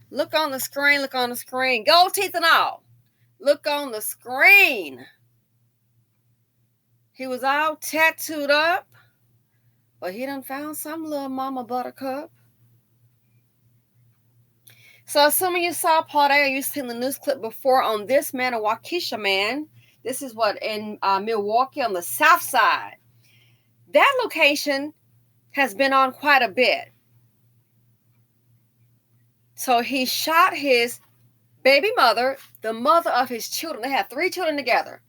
Look on the screen. Look on the screen. Gold teeth and all. Look on the screen. He was all tattooed up, but he done found some little mama buttercup. So assuming you saw Part A, or you've seen the news clip before on this man, a Waukesha man. This is what, in Milwaukee on the south side. That location has been on quite a bit. So he shot his baby mother, the mother of his children. They had 3 children together.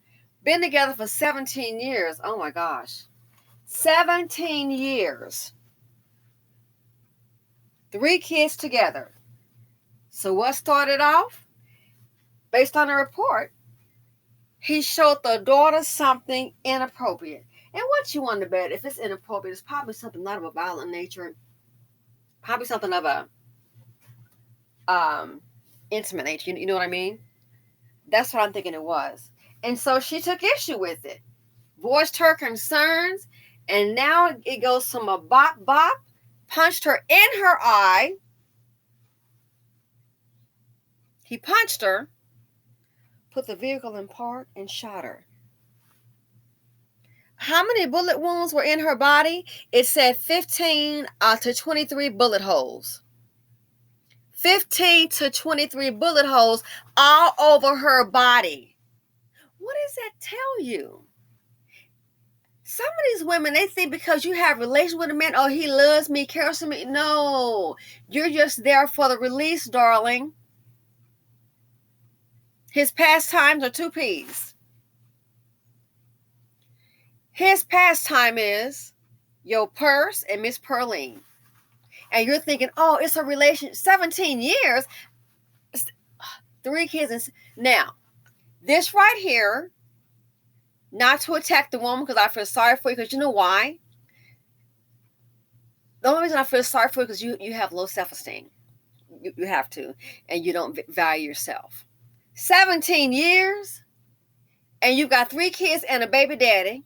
Been together for 17 years. Oh my gosh. 17 years. 3 kids together. So what started off? Based on the report, he showed the daughter something inappropriate. And what you want to bet, if it's inappropriate, it's probably something not of a violent nature. Probably something of a intimate nature. You know what I mean? That's what I'm thinking it was. And so she took issue with it, voiced her concerns, and now it goes from a bop bop, punched her in her eye. He punched her, put the vehicle in park, and shot her. How many bullet wounds were in her body? It said 15 to 23 bullet holes. 15 to 23 bullet holes all over her body. What does that tell you? Some of these women, they think because you have a relationship with a man, oh, he loves me, cares for me. No, you're just there for the release, darling. His pastimes are 2 P's. His pastime is your purse and Miss Pearline. And you're thinking, oh, it's a relationship. 17 years, 3 kids. And now, this right here, not to attack the woman because I feel sorry for you, because you know why? The only reason I feel sorry for you is because you have low self-esteem. You have to. And you don't value yourself. 17 years, and you've got 3 kids and a baby daddy.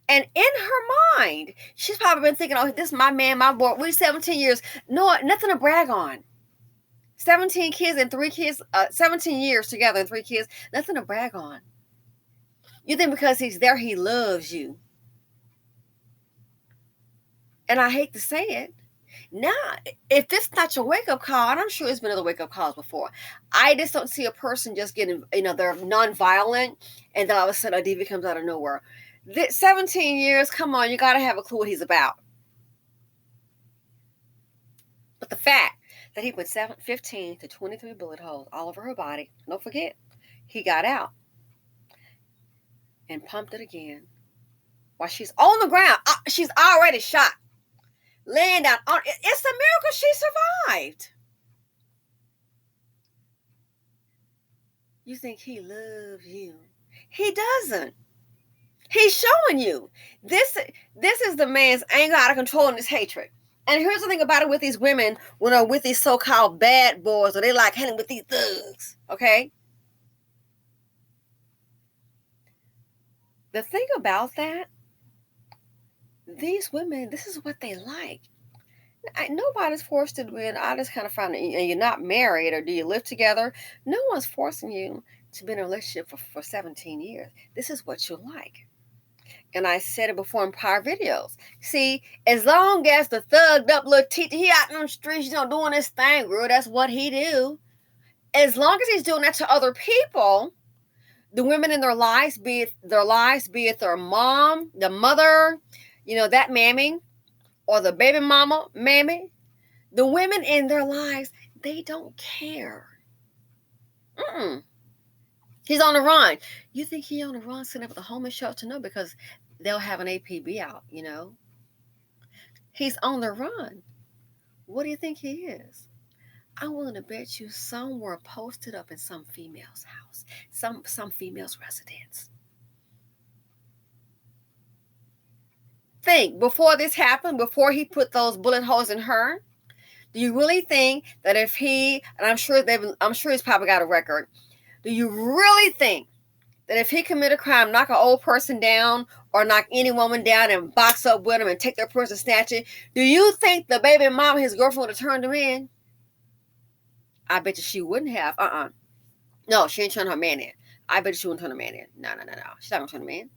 And in her mind, she's probably been thinking, oh, this is my man, my boy. We're 17 years. No, nothing to brag on. 17 kids and 3 kids, 17 years together and 3 kids, nothing to brag on. You think because he's there, he loves you. And I hate to say it. Now, if this is not your wake-up call, and I'm sure there's been other wake-up calls before, I just don't see a person just getting, they're non-violent, and then all of a sudden a DV comes out of nowhere. 17 years, come on, you got to have a clue what he's about. But the fact that he put 15 to 23 bullet holes all over her body, don't forget, he got out and pumped it again while she's on the ground. She's already shot. Laying down. It's a miracle she survived. You think he loves you. He doesn't. He's showing you. This is the man's anger out of control and his hatred. And here's the thing about it with these women when they're with these so-called bad boys, or they like hanging with these thugs, okay? The thing about that, these women, this is what they like. Nobody's forced to win. I just kind of find that you're not married, or do you live together? No one's forcing you to be in a relationship for 17 years. This is what you like. And I said it before in prior videos. See, as long as the thugged up little teacher, he out in the streets, doing his thing, girl, that's what he do. As long as he's doing that to other people, the women in their lives, be it their mom, the mother, that mammy, or the baby mama, mammy, the women in their lives, they don't care. He's on the run. You think he on the run sitting up at the homeless shelter? No, because they'll have an APB out, He's on the run. What do you think he is? I'm willing to bet you somewhere posted up in some female's house, some female's residence. Think, before this happened, before he put those bullet holes in her, do you really think that if he, and I'm sure he's probably got a record, do you really think that if he commit a crime, knock an old person down or knock any woman down and box up with him and take their purse and snatch it, do you think the baby mama, his girlfriend, would have turned him in? I bet you she wouldn't have. No, she ain't turning her man in. I bet you she wouldn't turn her man in. No. She's not gonna turn him in.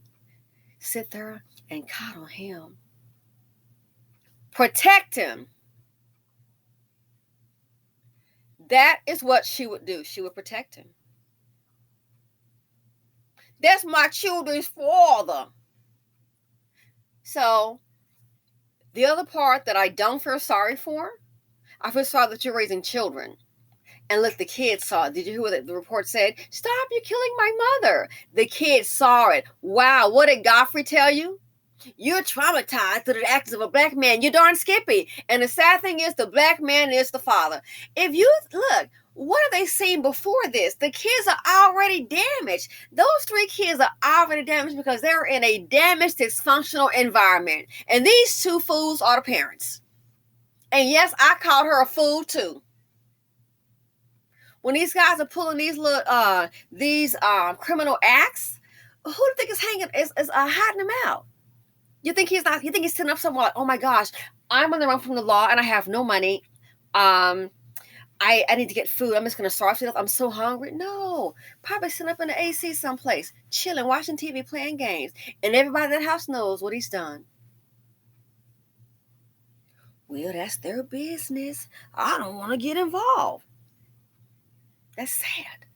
Sit there and coddle him. Protect him. That is what she would do. She would protect him. That's my children's father. So the other part that I don't feel sorry for, I feel sorry that you're raising children. And look, the kids saw it. Did you hear what the report said? Stop, you're killing my mother. The kids saw it. Wow, what did Godfrey tell you? You're traumatized through the actions of a black man. You're darn skippy. And the sad thing is, the black man is the father. If you look, what have they seen before this? The kids are already damaged. Those 3 kids are already damaged because they're in a damaged, dysfunctional environment. And these 2 fools are the parents. And yes, I called her a fool too. When these guys are pulling these little criminal acts, who do you think is hiding them out? You think he's not? You think he's sitting up somewhere like, oh my gosh, I'm on the run from the law and I have no money. I need to get food. I'm just gonna starve to death. I'm so hungry. No, probably sitting up in the AC someplace, chilling, watching TV, playing games, and everybody in that house knows what he's done. Well, that's their business. I don't want to get involved. That's sad,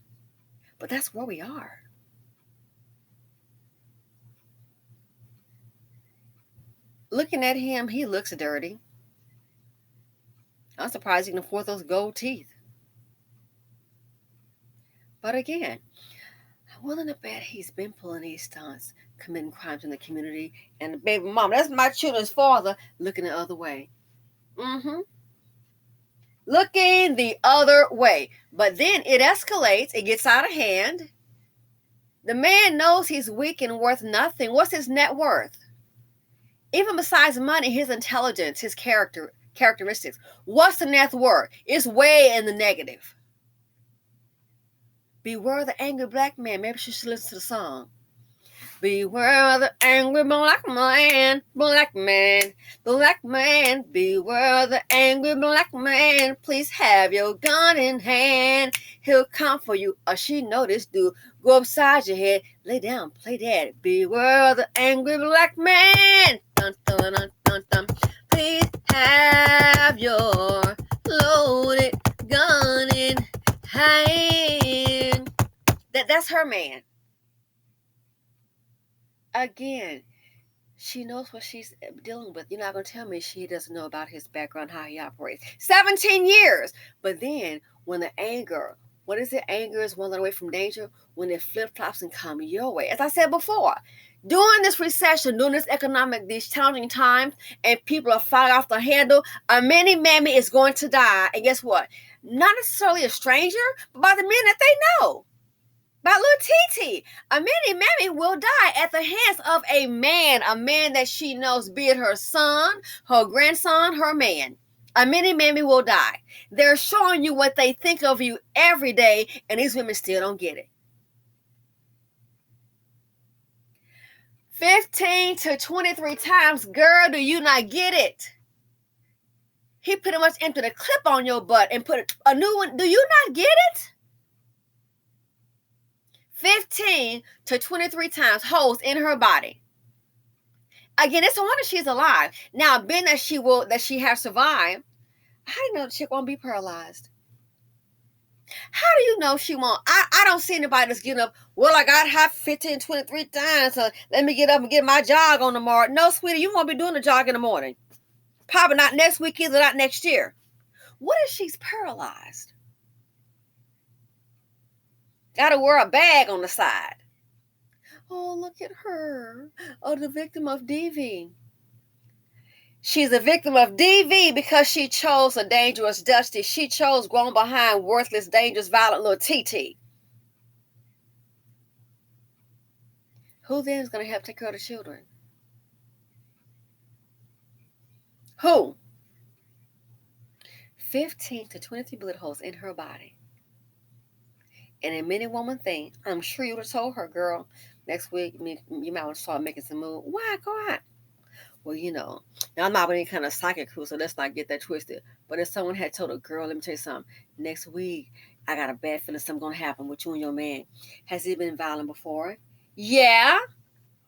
but that's where we are. Looking at him, he looks dirty. I'm surprised he can afford those gold teeth. But again, I'm willing to bet he's been pulling these stunts, committing crimes in the community, and the baby mom, that's my children's father, looking the other way. Looking the other way. But then it escalates, it gets out of hand. The man knows he's weak and worth nothing. What's his net worth? Even besides money, his intelligence, his characteristics. What's the net worth? It's way in the negative. Beware the angry black man. Maybe she should listen to the song. Beware the angry black man, black man, black man. Beware the angry black man. Please have your gun in hand. He'll come for you, or she know this dude. Go upside your head, lay down, play dead. Beware the angry black man. Dun, dun, dun, dun, dun. Please have your loaded gun in hand. That's her man. Again, she knows what she's dealing with. You're not going to tell me she doesn't know about his background, how he operates. 17 years. But then when the anger, what is it? Anger is one away from danger. When it flip-flops and come your way. As I said before, during this recession, during these challenging times, and people are falling off the handle, a mini mammy is going to die. And guess what? Not necessarily a stranger, but by the men that they know. By little TT, a mini mammy will die at the hands of a man that she knows, be it her son, her grandson, her man. A mini mammy will die. They're showing you what they think of you every day, and these women still don't get it. 15 to 23 times, girl, do you not get it? He pretty much emptied a clip on your butt and put a new one. Do you not get it? 15 to 23 times holes in her body. Again, it's a wonder she's alive. Now, being that she has survived, how do you know the chick won't be paralyzed? How do you know she won't? I don't see anybody that's getting up, well, I got hot 15, 23 times, so let me get up and get my jog on tomorrow. No, sweetie, you won't be doing the jog in the morning. Probably not next week either, not next year. What if she's paralyzed? Got to wear a bag on the side. Oh, look at her. Oh, the victim of DV. She's a victim of DV because she chose a dangerous Dusty. She chose grown behind worthless, dangerous, violent little TT. Who then is going to help take care of the children? Who? 15 to 23 bullet holes in her body. And a many woman thing, I'm sure you would have told her, girl, next week you might want to start making some move. Why? Go on. Well, now I'm not any kind of psychic crew, so let's not get that twisted. But if someone had told a girl, let me tell you something, next week I got a bad feeling something's gonna happen with you and your man. Has he been violent before? Yeah.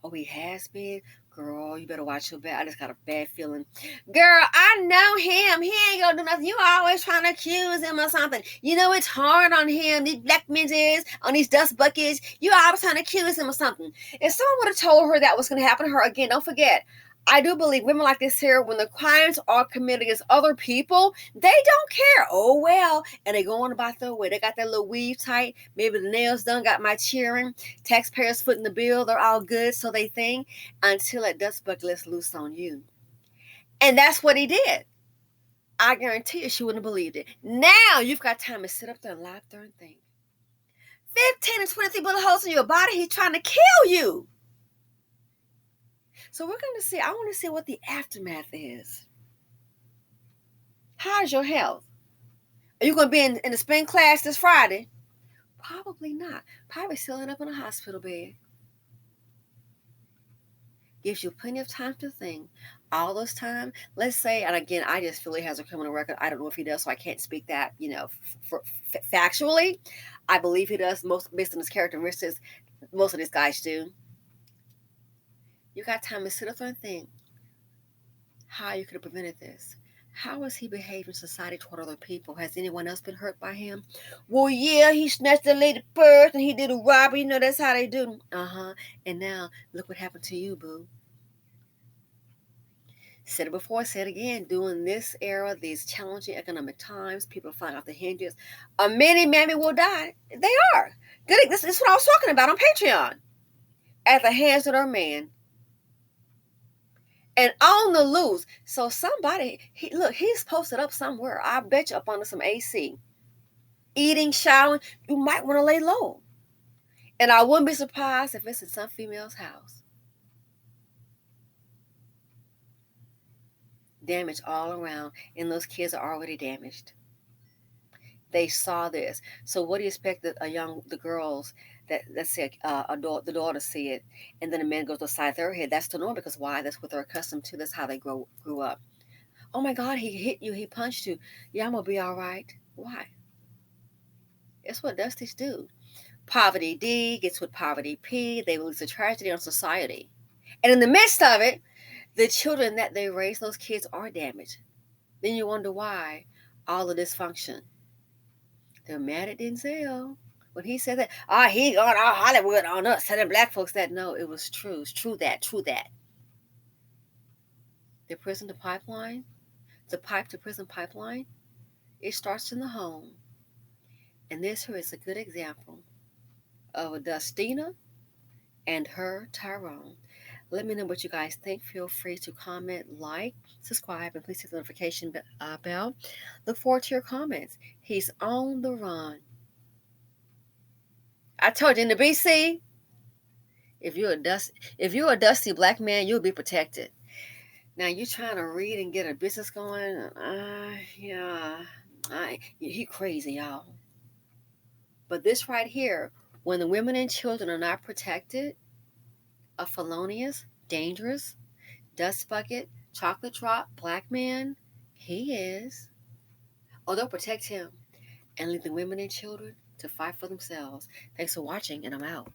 Oh, he has been? Girl, you better watch your back. I just got a bad feeling. Girl, I know him. He ain't gonna do nothing. You always trying to accuse him of something. It's hard on him. These black men is on these dust buckets. You always trying to accuse him of something. If someone would have told her that was gonna happen to her again, don't forget. I do believe women like this here, when the crimes are committed against other people, they don't care. Oh, well. And they go on about their way. They got that little weave tight. Maybe the nails done, got my cheering. Taxpayers footing the bill. They're all good, so they think, until that dust bucket lets loose on you. And that's what he did. I guarantee you she wouldn't have believed it. Now you've got time to sit up there and lie up there and think. 15 and 23 bullet holes in your body. He's trying to kill you. So we're going to see. I want to see what the aftermath is. How's your health? Are you going to be in the spin class this Friday? Probably not. Probably still end up in a hospital bed. Gives you plenty of time to think. All this time, let's say, and again, I just feel he has a criminal record. I don't know if he does, so I can't speak that, factually. I believe he does, most based on his characteristics. Most of these guys do. You got time to sit up there and think how you could have prevented this. How has he behaved in society toward other people? Has anyone else been hurt by him? Well, yeah, he snatched the lady purse and he did a robbery. That's how they do. And now, look what happened to you, boo. Said it before, said it again. During this era, these challenging economic times, people are flying off the hinges. Many mammy will die. They are. Good. This is what I was talking about on Patreon. At the hands of their man. And on the loose. So somebody, he's posted up somewhere. I bet you up under some AC. Eating, showering, you might want to lay low. And I wouldn't be surprised if it's in some female's house. Damage all around. And those kids are already damaged. They saw this. So what do you expect that the girls, that let's say the daughter see it, and then the man goes beside their head? That's the norm, because why? That's what they're accustomed to. That's how they grew up. Oh my God, he hit you. He punched you. Yeah, I'm gonna be all right. Why? It's what Dusties do. Poverty D gets with poverty P. They release a tragedy on society, and in the midst of it, the children that they raise, those kids, are damaged. Then you wonder why all the dysfunction. They're mad at Denzel when he said that. He got all Hollywood on us, telling black folks that. No, it was true. It's true that. The prison to pipeline, the pipe to prison pipeline, it starts in the home. And this here is a good example of a Dustina and her Tyrone. Let me know what you guys think. Feel free to comment, like, subscribe, and please hit the notification bell. Look forward to your comments. He's on the run. I told you, in the BC, if you're a dusty black man, you'll be protected. Now you trying to read and get a business going? Yeah, he crazy, y'all. But this right here, when the women and children are not protected, a felonious, dangerous, dust bucket, chocolate drop black man, he is. Oh, they'll protect him and leave the women and children to fight for themselves. Thanks for watching, and I'm out.